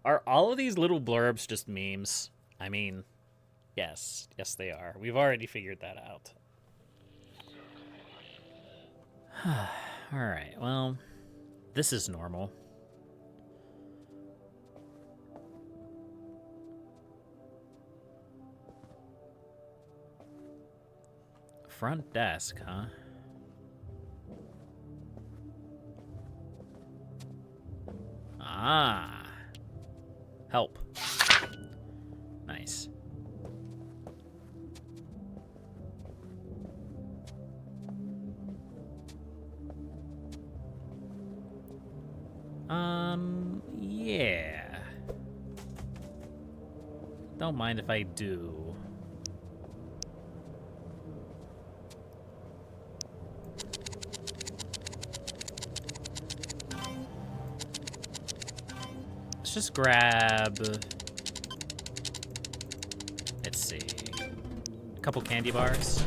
Are all of these little blurbs just memes? I mean, yes. Yes, they are. We've already figured that out. Alright, well, this is normal. Front desk, huh? Ah. Help. Nice. Yeah. Don't mind if I do. Let's just grab... Let's see. A couple candy bars.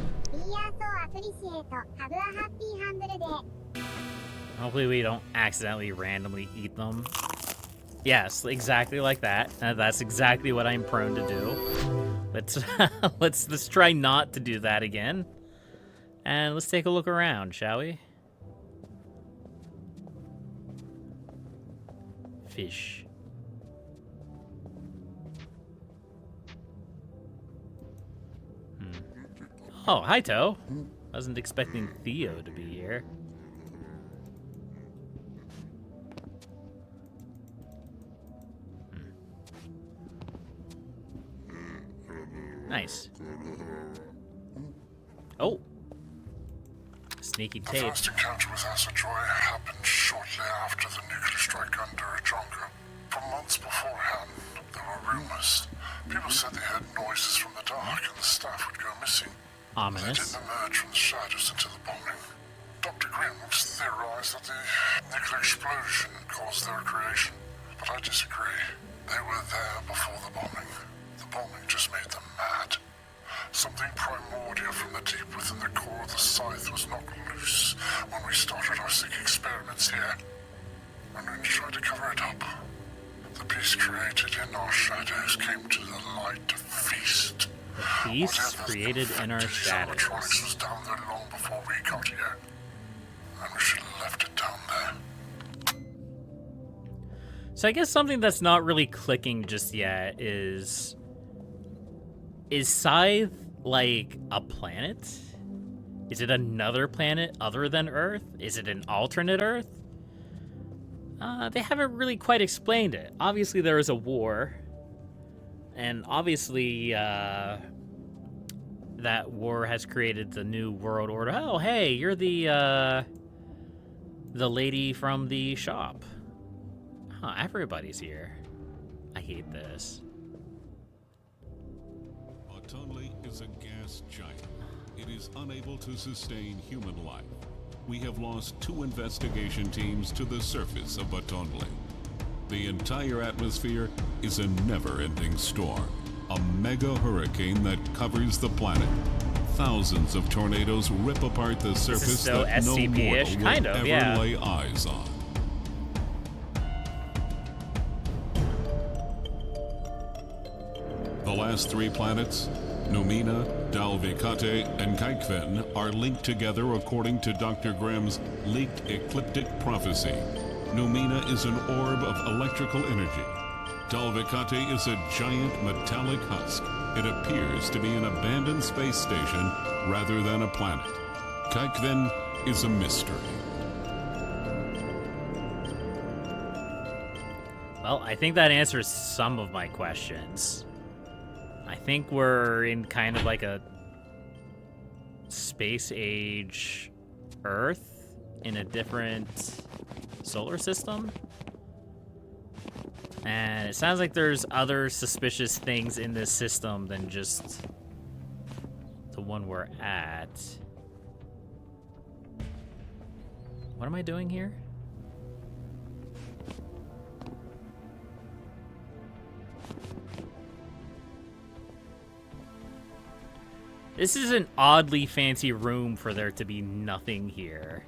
Hopefully we don't accidentally randomly eat them. Yes, exactly like that. That's exactly what I'm prone to do. Let's try not to do that again. And let's take a look around, shall we? Fish. Oh, hi, Toe. Wasn't expecting Theo to be here. Nice. Oh. Sneaky tape. The first encounter with Asa Joy happened shortly after the nuclear strike under Ajonga. For months beforehand, there were rumors. People said they heard noises from the dark and the staff would go missing. Ominous. They didn't emerge from the shadows until the bombing. Dr. Grimms theorized that the nuclear explosion caused their creation. But I disagree. They were there before the bombing. The bombing just made them mad. Something primordial from the deep within the core of the scythe was knocked loose when we started our sick experiments here. And when we tried to cover it up, the beast created in our shadows came to the light to feast. The beast created in our shadows. Electronics was down there long before we got here. And we should have left it down there. So I guess something that's not really clicking just yet is Scythe like a planet? Is it another planet other than Earth? Is it an alternate Earth? They haven't really quite explained it. Obviously there is a war, and obviously that war has created the new world order. Oh, hey, you're the lady from the shop. Huh, everybody's here. I hate this. Batonle is a gas giant. It is unable to sustain human life. We have lost 2 investigation teams to the surface of Batonle. The entire atmosphere is a never-ending storm, a mega hurricane that covers the planet. Thousands of tornadoes rip apart the surface so that no SCP-ish, mortal kind will of, ever yeah. lay eyes on. The last 3 planets, Numina, Dalvikate, and Kaikven, are linked together according to Dr. Grimm's leaked ecliptic prophecy. Numina is an orb of electrical energy. Dalvikate is a giant metallic husk. It appears to be an abandoned space station rather than a planet. Kaikven is a mystery. Well, I think that answers some of my questions. I think we're in kind of like a space age Earth in a different solar system. And it sounds like there's other suspicious things in this system than just the one we're at. What am I doing here? This is an oddly fancy room for there to be nothing here.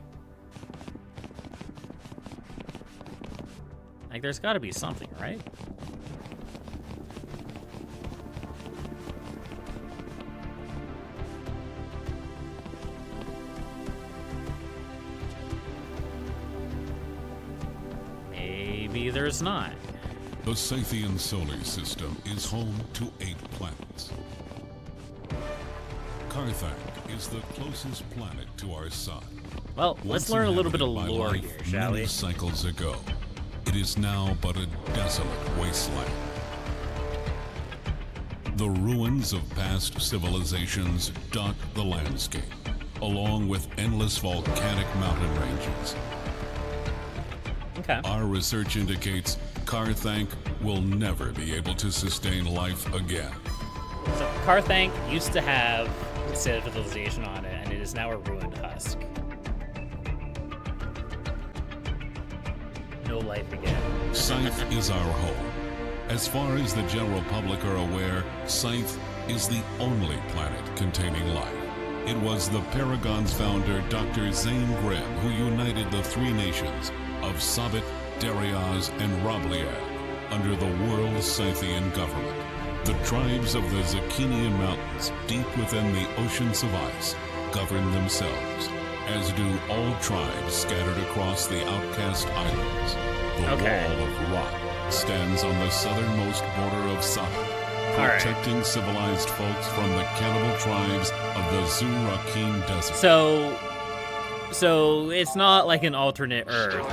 Like, there's gotta be something, right? maybe there's not. The Scythian solar system is home to 8 planets. Carthag is the closest planet to our sun. Well, let's learn a little bit of lore here, shall we? Many cycles ago, it is now but a desolate wasteland. The ruins of past civilizations dot the landscape, along with endless volcanic mountain ranges. Okay. Our research indicates Carthag will never be able to sustain life again. So Carthag used to have civilization on it, and it is now a ruined husk. No life again. Scythe is our home. As far as the general public are aware, Scythe is the only planet containing life. It was the Paragon's founder, Dr. Zane Grimm, who united the 3 nations of Sabbat, Dariaz, and Robliad under the World Scythian government. The tribes of the Zakinian Mountains, deep within the oceans of ice, govern themselves, as do all tribes scattered across the outcast islands. The Wall of Rock stands on the southernmost border of Sabbat, protecting civilized folks from the cannibal tribes of the Zurakim Desert. So it's not like an alternate Earth.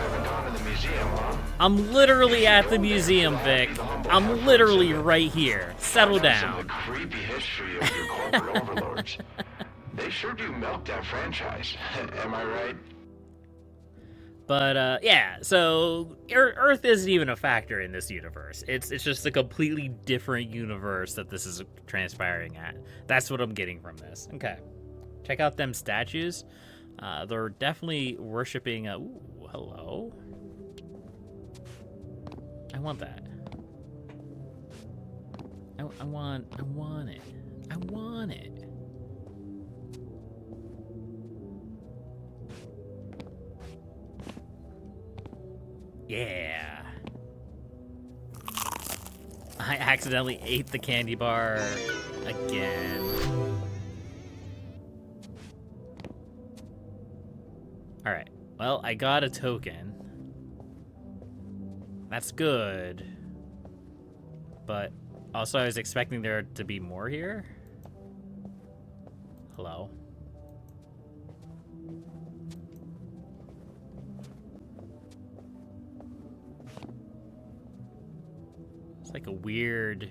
I'm literally at the museum, Vic. I'm literally right here. Settle down. The creepy history of your corporate overlords. They sure do milk that franchise. Am I right? But yeah, so Earth isn't even a factor in this universe. It's just a completely different universe that this is transpiring at. That's what I'm getting from this. Okay, check out them statues. They're definitely worshiping. Ooh, hello. I want that. I want it. I want it. Yeah. I accidentally ate the candy bar again. Alright. Well, I got a token. That's good. But also I was expecting there to be more here. Hello. It's like a weird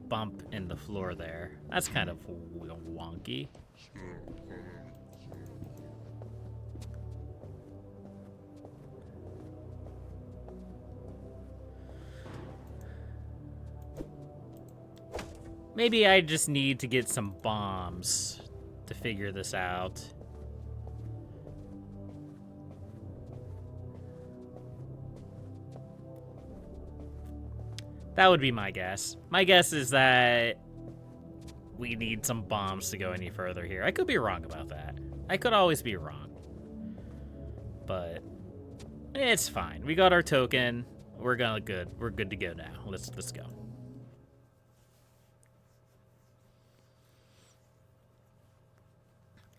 bump in the floor there. That's kind of wonky. Maybe I just need to get some bombs to figure this out. That would be my guess. My guess is that we need some bombs to go any further here. I could be wrong about that. I could always be wrong. But it's fine. We got our token. We're good. We're good to go now. Let's go.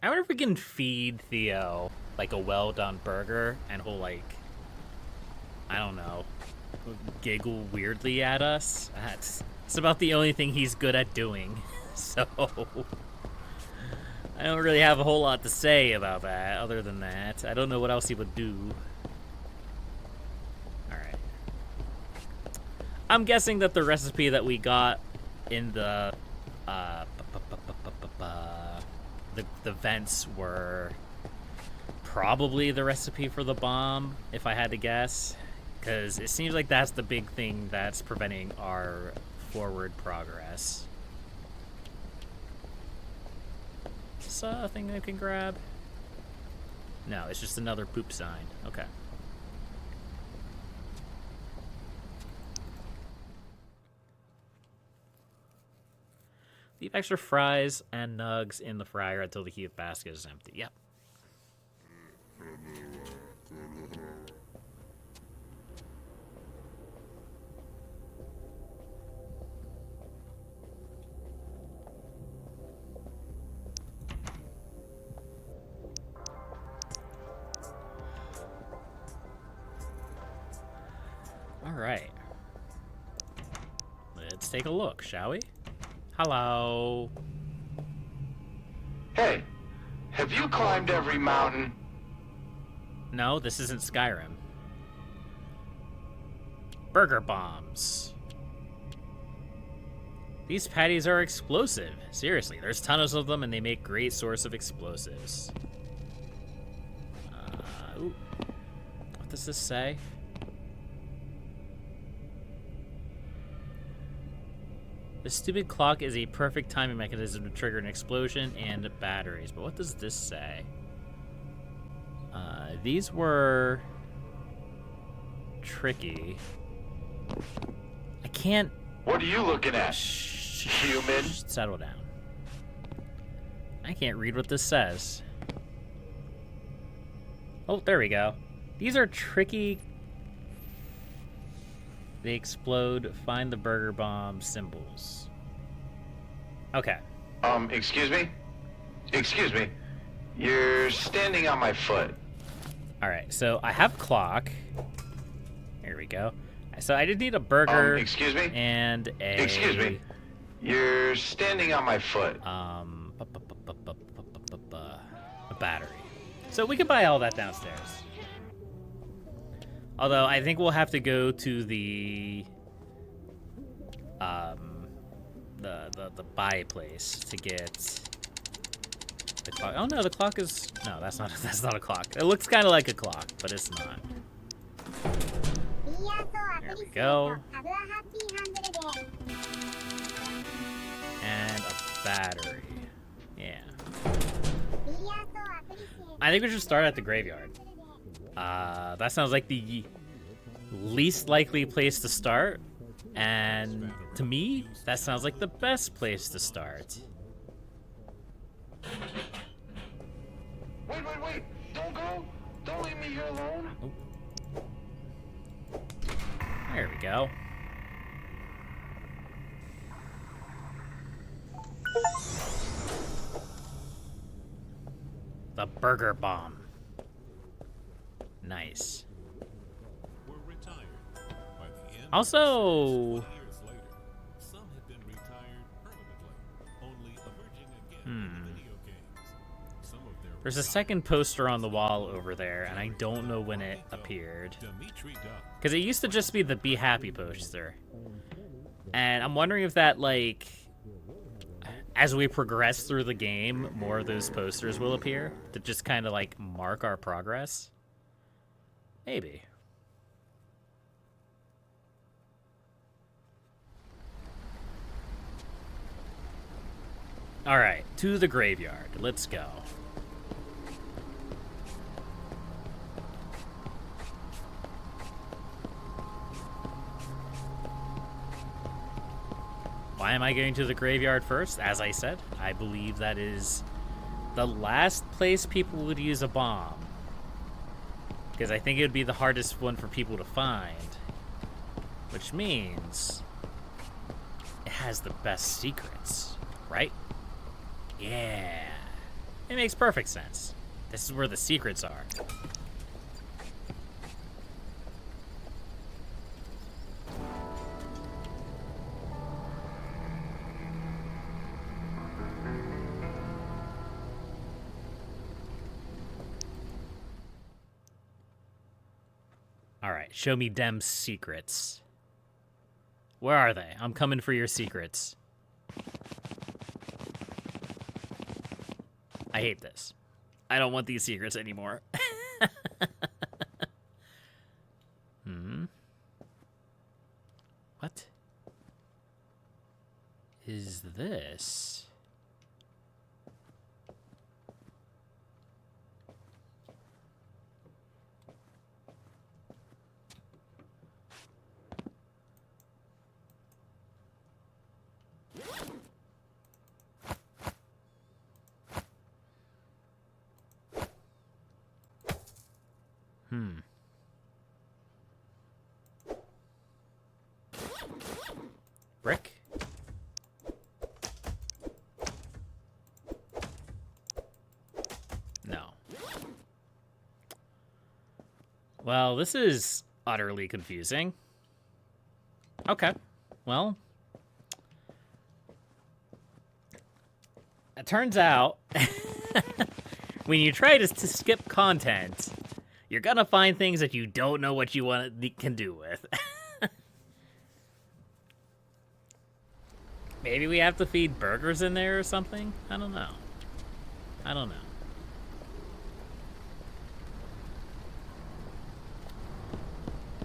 I wonder if we can feed Theo like a well-done burger and he'll like, I don't know, giggle weirdly at us. It's about the only thing he's good at doing. So I don't really have a whole lot to say about that other than that. I don't know what else he would do. Alright. I'm guessing that the recipe that we got in the vents were probably the recipe for the bomb, if I had to guess. Because it seems like that's the big thing that's preventing our forward progress. Is this a thing I can grab? No, it's just another poop sign. Okay. Leave extra fries and nugs in the fryer until the heat basket is empty. Yep. right. Let's take a look, shall we? Hello. Hey, have you climbed every mountain? No, this isn't Skyrim. Burger bombs. These patties are explosive. Seriously, there's tons of them and they make great source of explosives. Ooh. What does this say? The stupid clock is a perfect timing mechanism to trigger an explosion and batteries. But what does this say? These were tricky. I can't. What are you looking at? Human? Settle down. I can't read what this says. Oh, there we go. These are tricky. They explode. Find the burger bomb symbols. Okay. Excuse me? Excuse me. You're standing on my foot. All right, so I have clock. Here we go. So I did need a burger. Excuse me? And a. Excuse me. You're standing on my foot. A battery. So we can buy all that downstairs. Although I think we'll have to go to the buy place to get the clock. Oh no, the clock is no, that's not a clock. It looks kind of like a clock, but it's not. There we go. And a battery. Yeah. I think we should start at the graveyard. That sounds like the least likely place to start. And to me, that sounds like the best place to start. Wait. Don't go. Don't leave me here alone. Oh. There we go. The burger bomb. Nice. Were retired. By the end Also, years later, some had been retired permanently, only emerging again in video games. Some of their there's a second poster on the wall over there, and I don't know when it appeared. Dimitri Duck. Because it used to just be the Be Happy poster. And I'm wondering if that, like, as we progress through the game, more of those posters will appear to just kind of, like, mark our progress. Maybe. All right, to the graveyard. Let's go. Why am I going to the graveyard first? As I said, I believe that is the last place people would use a bomb. Because I think it would be the hardest one for people to find. Which means it has the best secrets, right? Yeah. It makes perfect sense. This is where the secrets are. All right, show me them secrets. Where are they? I'm coming for your secrets. I hate this. I don't want these secrets anymore. What is this? Brick? No. Well, this is utterly confusing. Okay. Well, it turns out when you try to skip content, you're gonna find things that you don't know what you can do with. Maybe we have to feed burgers in there or something? I don't know. I don't know.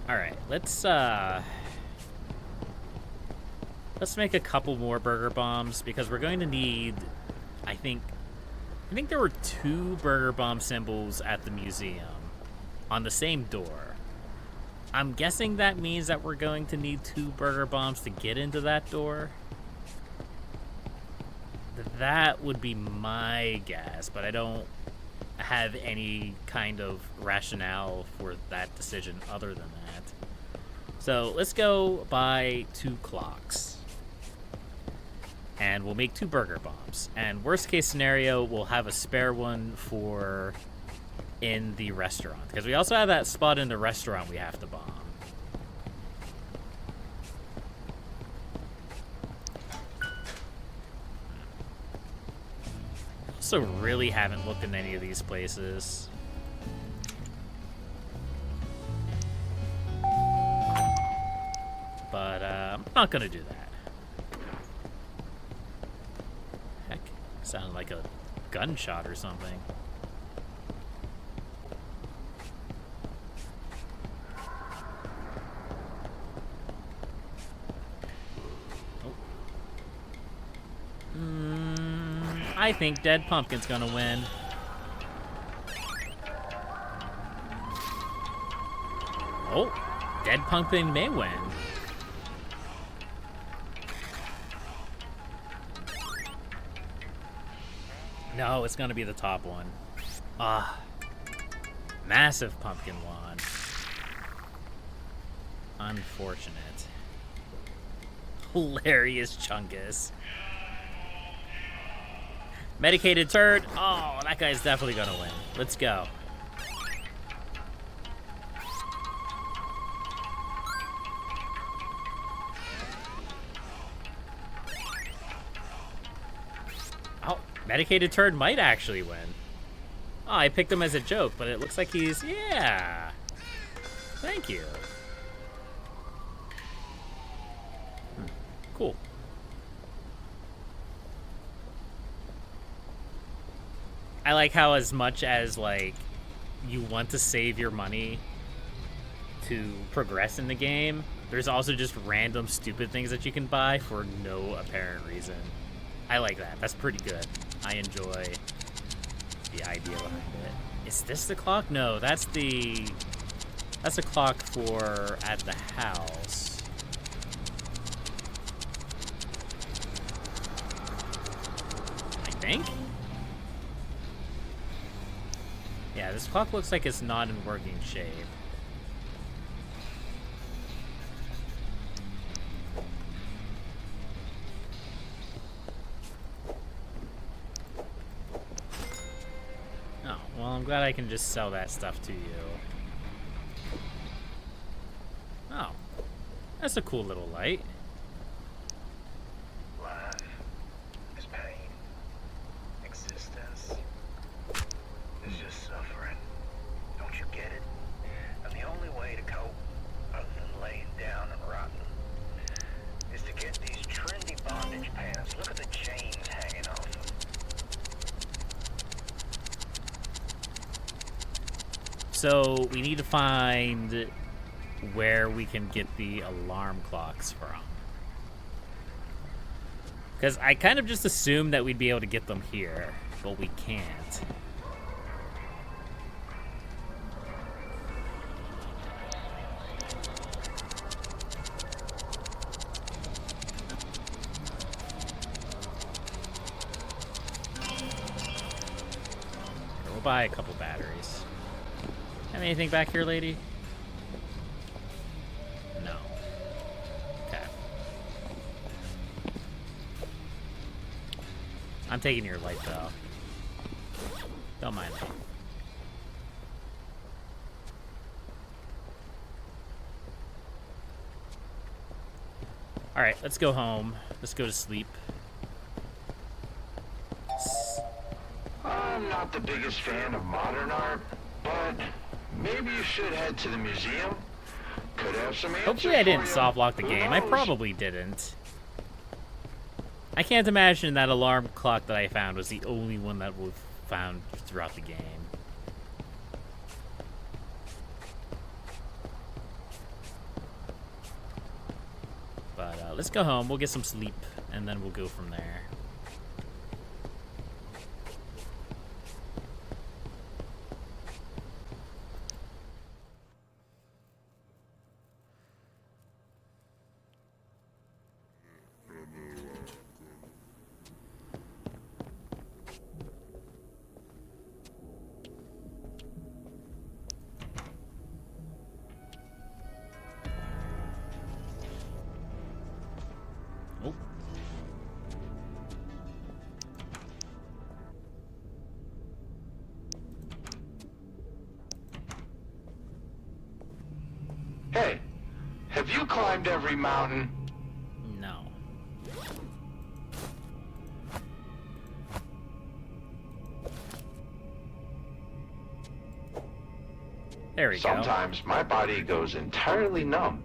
Alright, let's make a couple more burger bombs because we're going to need, I think there were 2 burger bomb symbols at the museum on the same door. I'm guessing that means that we're going to need 2 burger bombs to get into that door. That would be my guess, but I don't have any kind of rationale for that decision other than that. So let's go buy 2 clocks. And we'll make 2 burger bombs. And worst case scenario, we'll have a spare one for in the restaurant. Because we also have that spot in the restaurant we have to bomb. Also really haven't looked in any of these places. But I'm not gonna do that. Heck, sounded like a gunshot or something. I think Dead Pumpkin's gonna win. Oh, Dead Pumpkin may win. No, it's gonna be the top one. Ah, Massive Pumpkin won. Unfortunate. Hilarious Chungus. Medicated turd. Oh, that guy's definitely gonna win. Let's go. Oh, medicated turd might actually win. Oh, I picked him as a joke, but it looks like he's... Yeah. Thank you. Cool. I like how as much as, like, you want to save your money to progress in the game, there's also just random stupid things that you can buy for no apparent reason. I like that. That's pretty good. I enjoy the idea behind it. Is this the clock? No, that's the clock for at the house. I think? Yeah, this clock looks like it's not in working shape. Oh, well, I'm glad I can just sell that stuff to you. Oh, that's a cool little light. Life is pain. Existence is just suffering. Don't you get it? And the only way to cope, other than laying down and rotting, is to get these trendy bondage pants. Look at the chains hanging off them. So we need to find where we can get the alarm clocks from. Because I kind of just assumed that we'd be able to get them here, but we can't. We'll buy a couple batteries. Have anything back here, lady? No. Okay. I'm taking your light, though. Don't mind me. Alright, let's go home. Let's go to sleep. I'm not the biggest fan of modern art, but maybe you should head to the museum. Could have some answers. Hopefully I didn't for you. soft lock the Who game. I knows? probably didn't. I can't imagine that alarm clock that I found was the only one that was found throughout the game. But let's go home. We'll get some sleep, and then we'll go from there. Oh. Hey, have you climbed every mountain? No. There we go. Sometimes my body goes entirely numb,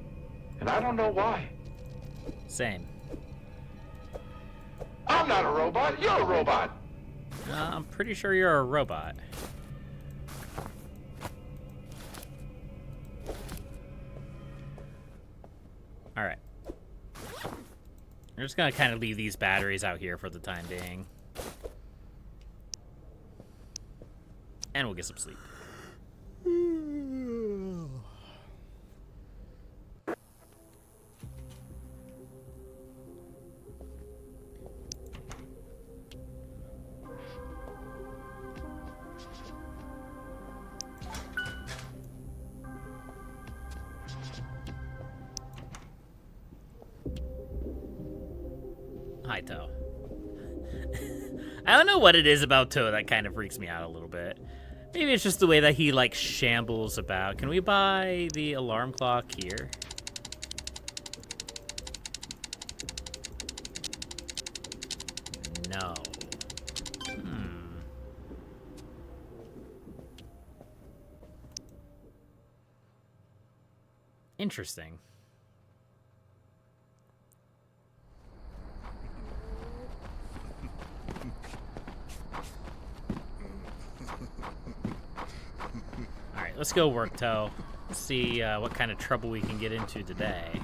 and I don't know why. Same. I'm not a robot, you're a robot. I'm pretty sure you're a robot. Alright. We're just gonna kind of leave these batteries out here for the time being. And we'll get some sleep. Hi, Toe. I don't know what it is about Toe that kind of freaks me out a little bit. Maybe it's just the way that he, like, shambles about. Can we buy the alarm clock here? No. Interesting. Alright, let's go work, Toe. Let's see what kind of trouble we can get into today.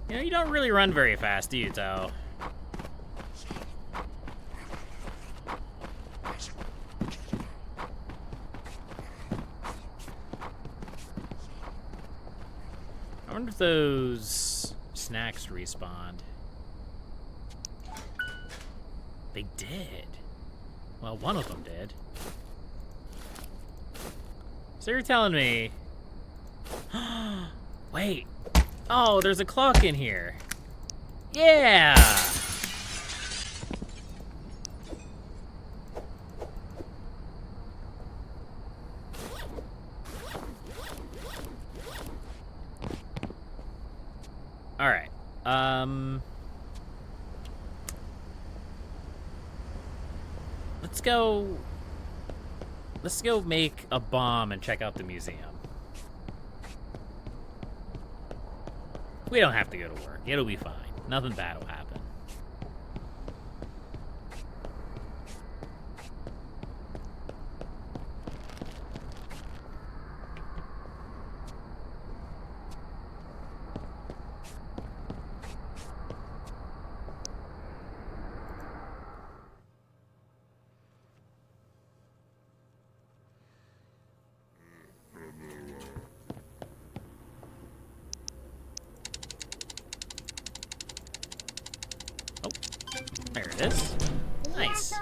You know, you don't really run very fast, do you, Toe? I wonder if those snacks respawned. They did. Well, one of them did. So you're telling me... Wait. Oh, there's a clock in here. Yeah! Alright. Let's go make a bomb and check out the museum. We don't have to go to work. It'll be fine. Nothing bad will happen. There it is. Nice.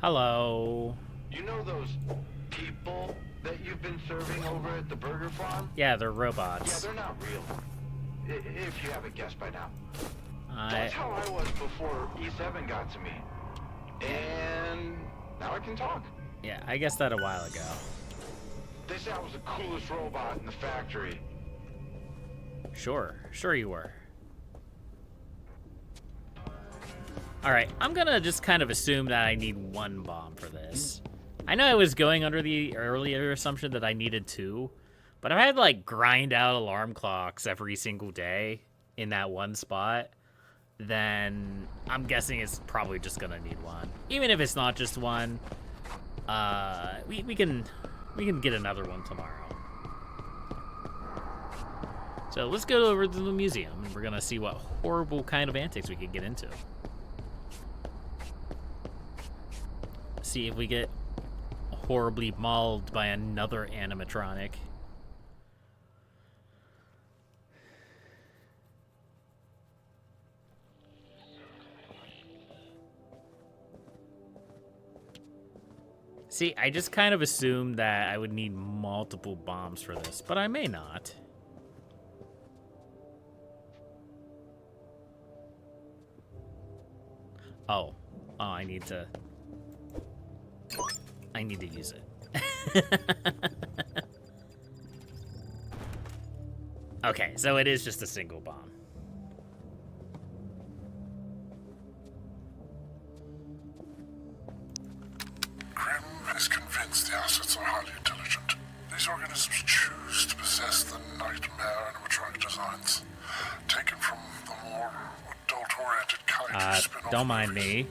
Hello. You know those people that you've been serving over at the burger farm? Yeah, they're Yeah, robots. they're not real. if you haven't guessed by now. That's how I was before E7 got to me. And now I can talk. Yeah, I guessed that a while ago. They said I was the coolest robot in the factory. Sure you were. Alright, I'm gonna just kind of assume that I need one bomb for this. I know I was going under the earlier assumption that I needed two, but if I had to, like, grind out alarm clocks every single day in that one spot, then I'm guessing it's probably just gonna need one. Even if it's not just one, we can get another one tomorrow. So let's go over to the museum, and we're gonna see what horrible kind of antics we can get into. See if we get horribly mauled by another animatronic. See, I just kind of assumed that I would need multiple bombs for this, but I may not. Oh, I need to use it. Okay, so it is just a single bomb. Grim is convinced the assets are highly intelligent. These organisms choose to possess the nightmare animatronic designs, taken from the more adult-oriented kaiju spin-off Don't mind movies. me.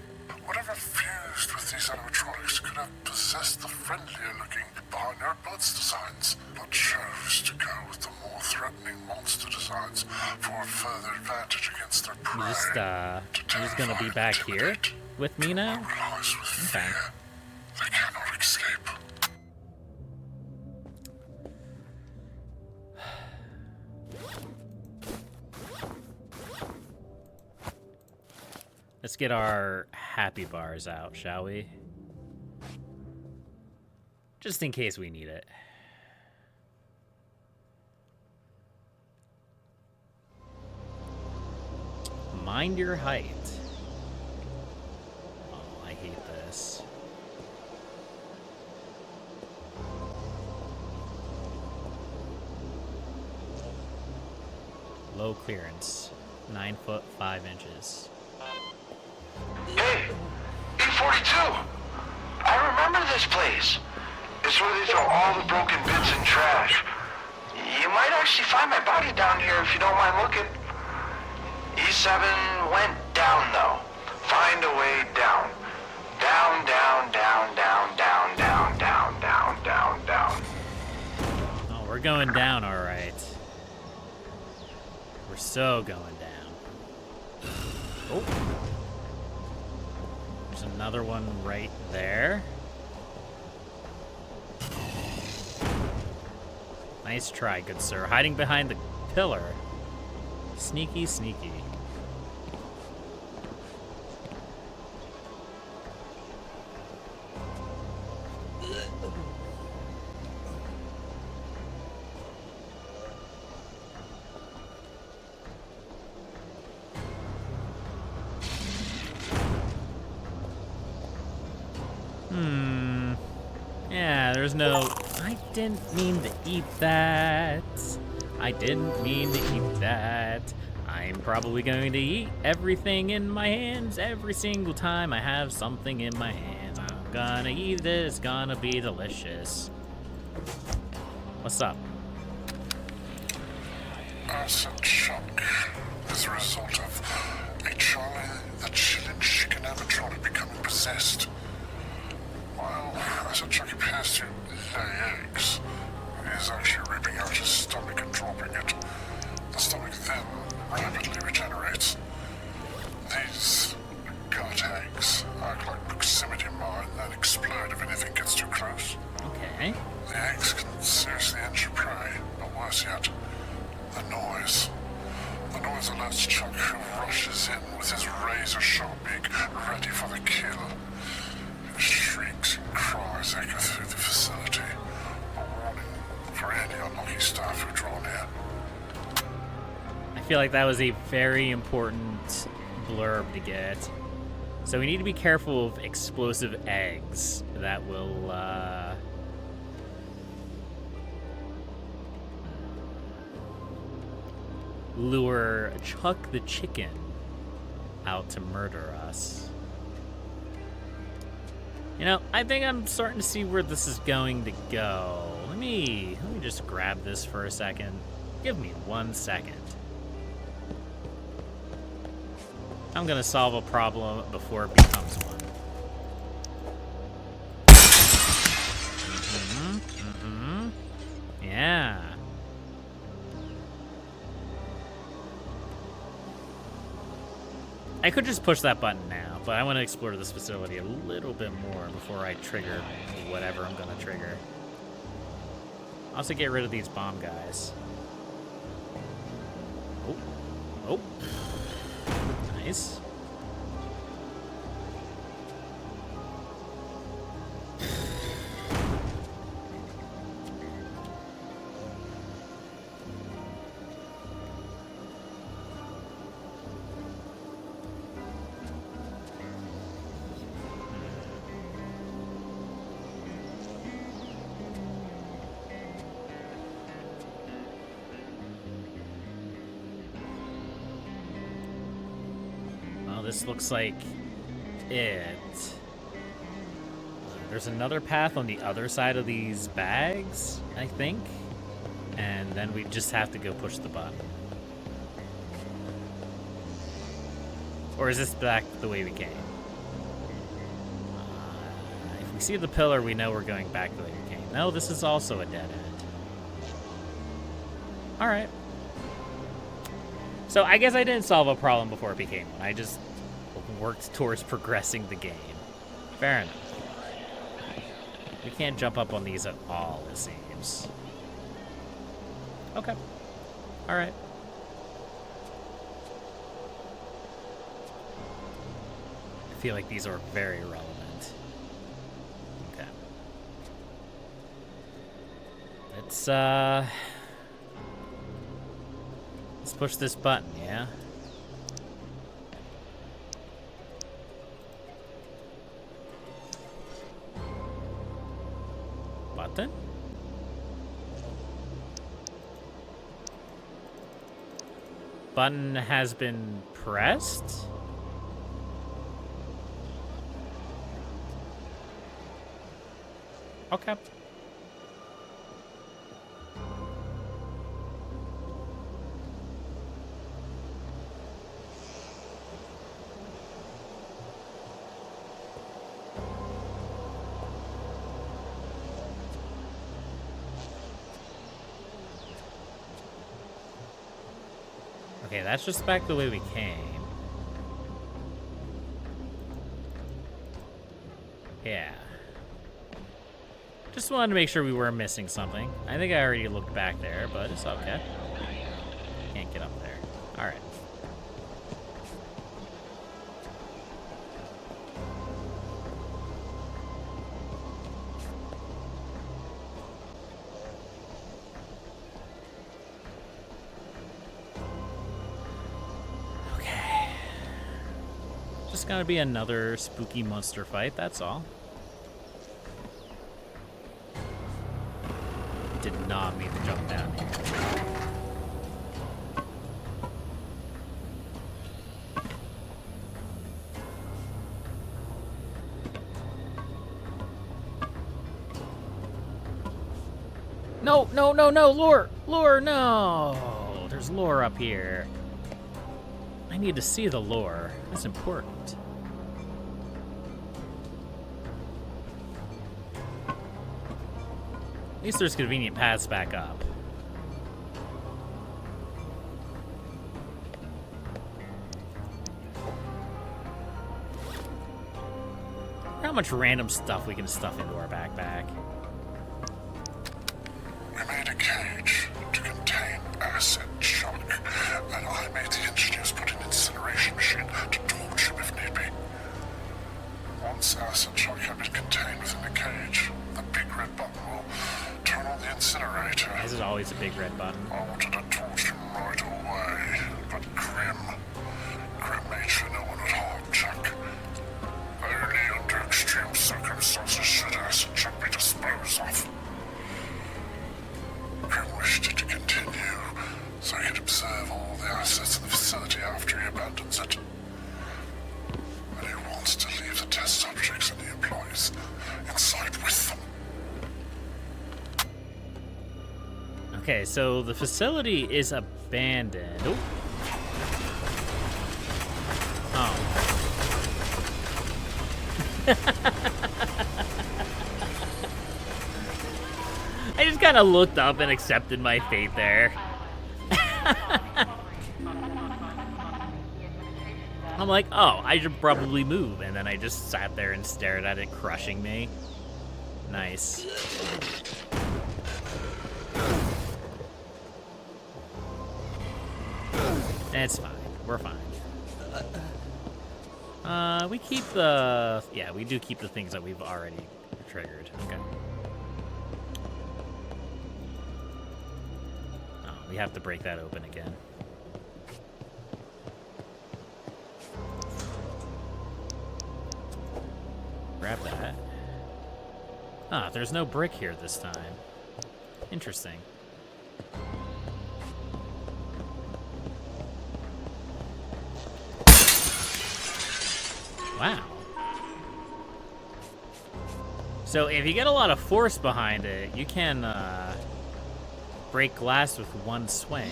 Whatever fused with these animatronics could have possessed the friendlier-looking behind their buds designs, but chose to go with the more threatening monster designs for a further advantage against their prey. You're just gonna be back here with me now? Paralyzed with Okay. fear, they cannot escape. Let's get our happy bars out, shall we? Just in case we need it. Mind your height. Oh, I hate this. Low clearance. 9 foot 5 inches. Hey, E42! I remember this place. It's where they throw all the broken bits and trash. You might actually find my body down here if you don't mind looking. E7 went down, though. Find a way down. Down, down, down, down, down, down, down, down, down, down. Oh, we're going down, all right. We're so going down. Oh. There's another one right there. Nice try, good sir. Hiding behind the pillar. Sneaky, sneaky. Yeah, there's no... I didn't mean to eat that. I didn't mean to eat that. I'm probably going to eat everything in my hands every single time I have something in my hands. I'm gonna eat it. It's gonna be delicious. What's up? Asset shock as a result of the chilling chicken animatronic becoming possessed. While asset shock appears to lay eggs, it is actually ripping out his stomach and dropping it. The stomach then rapidly regenerates. These gut eggs act like proximity mine that explode if anything gets too close. Okay. The eggs can seriously injure prey, but worse yet, the noise. The noise alerts Chuck, who rushes in with his razor-sharp beak ready for the kill. His shrieks and cries echo through the facility, a warning for any unlucky staff who draw near. I feel like that was a very important blurb to get. So we need to be careful of explosive eggs that will, lure Chuck the chicken out to murder us. You know, I think I'm starting to see where this is going to go. Let me just grab this for a second. Give me 1 second. I'm gonna solve a problem before it becomes one. Yeah. I could just push that button now, but I want to explore this facility a little bit more before I trigger whatever I'm gonna trigger. Also get rid of these bomb guys. Oh. Oh. Nice. This looks like it. There's another path on the other side of these bags, I think. And then we just have to go push the button. Or is this back the way we came? If we see the pillar, we know we're going back the way we came. No, this is also a dead end. Alright. So I guess I didn't solve a problem before it became one. I just worked towards progressing the game. Fair enough. We can't jump up on these at all, it seems. Okay. Alright. I feel like these are very relevant. Okay. Let's push this button, yeah? Button? Button has been pressed? Okay. Okay, that's just back the way we came. Yeah. Just wanted to make sure we weren't missing something. I think I already looked back there, but it's okay. Can't get up there. Alright. Just gonna be another spooky monster fight, that's all. Did not mean to jump down here. No, no, no, no, lure! Lure, no! There's lure up here. I need to see the lore. That's important. At least there's convenient paths back up. How much random stuff we can stuff into our backpack. We made a cage to contain acid shock, and I made the engineers put an incineration machine to torch him if need be. Once acid shock had been contained within the cage, the big red button will turn on the incinerator. This is always a big red button. I wanted to torch him right away. Okay, so the facility is abandoned. Oh. I just kind of looked up and accepted my fate there. I'm like, oh, I should probably move. And then I just sat there and stared at it crushing me. Nice. It's fine. We're fine. We keep the... Yeah, we do keep the things that we've already triggered. Okay. Oh, we have to break that open again. Grab that. Ah, there's no brick here this time. Interesting. Wow. So if you get a lot of force behind it, you can break glass with one swing.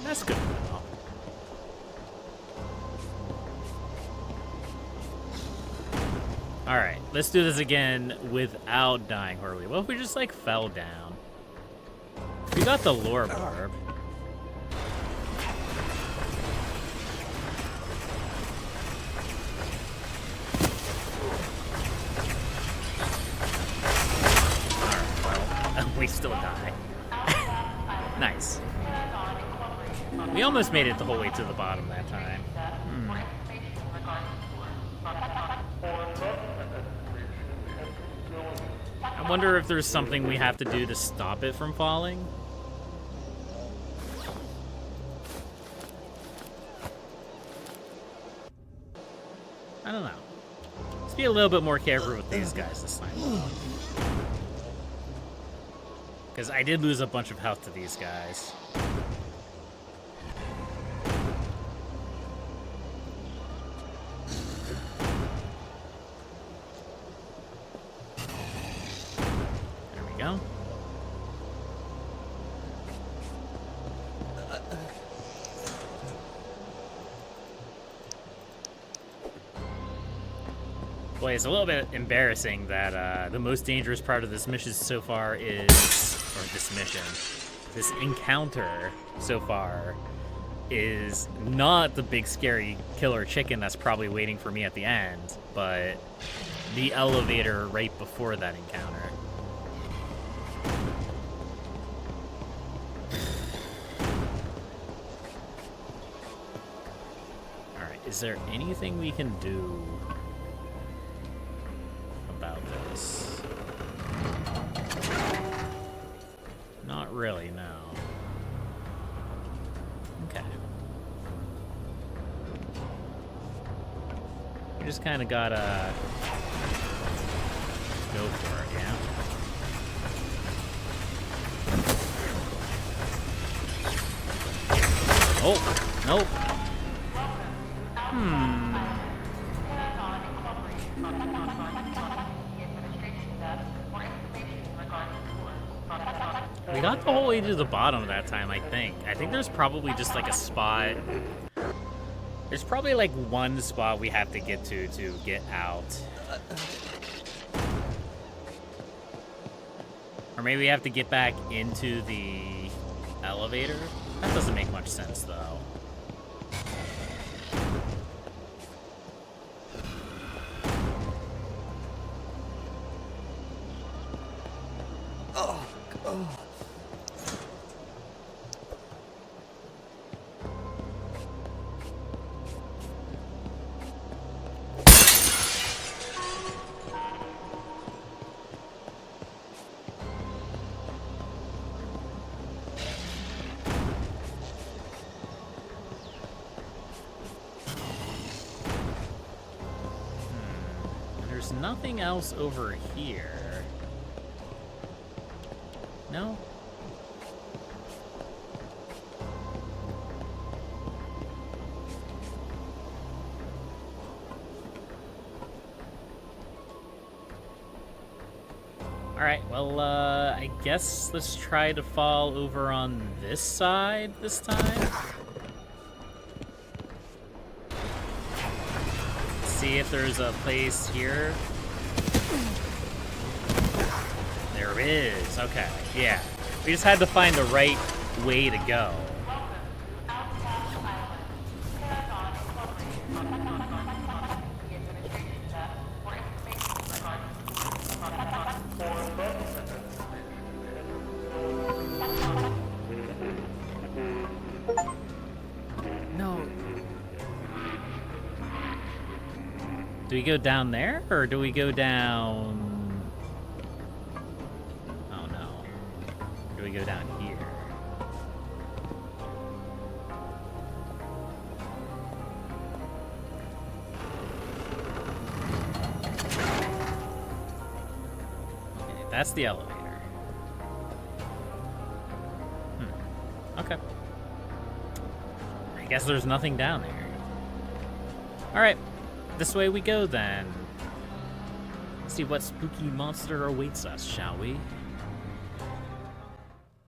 That's good to know. Alright, let's do this again without dying horribly. What if we just, like, fell down? We got the lore barb. Alright, well, we still die. Nice. We almost made it the whole way to the bottom that time. I wonder if there's something we have to do to stop it from falling. I don't know. Let's be a little bit more careful with these guys this time. Because I did lose a bunch of health to these guys. Go. Boy, it's a little bit embarrassing that the most dangerous part of this mission so far is, this encounter so far is not the big scary killer chicken that's probably waiting for me at the end, but the elevator right before that encounter. Is there anything we can do about this? Not really, no. Okay. We just kind of gotta go for it, yeah? Oh, nope. We got the whole way to the bottom that time, I think. I think there's probably just like a spot. There's probably like one spot we have to get to get out. Or maybe we have to get back into the elevator. That doesn't make much sense though. There's nothing else over here. No? Alright, Alright, well, I guess let's try to fall over on this side this time. See if there's a place here. There is. Okay, yeah. We just had to find the right way to go. No. Do we go down there, or do we go down... Oh no. Or do we go down here? Okay, that's the elevator. Okay. I guess there's nothing down there. Alright, this way we go then. See what spooky monster awaits us, shall we?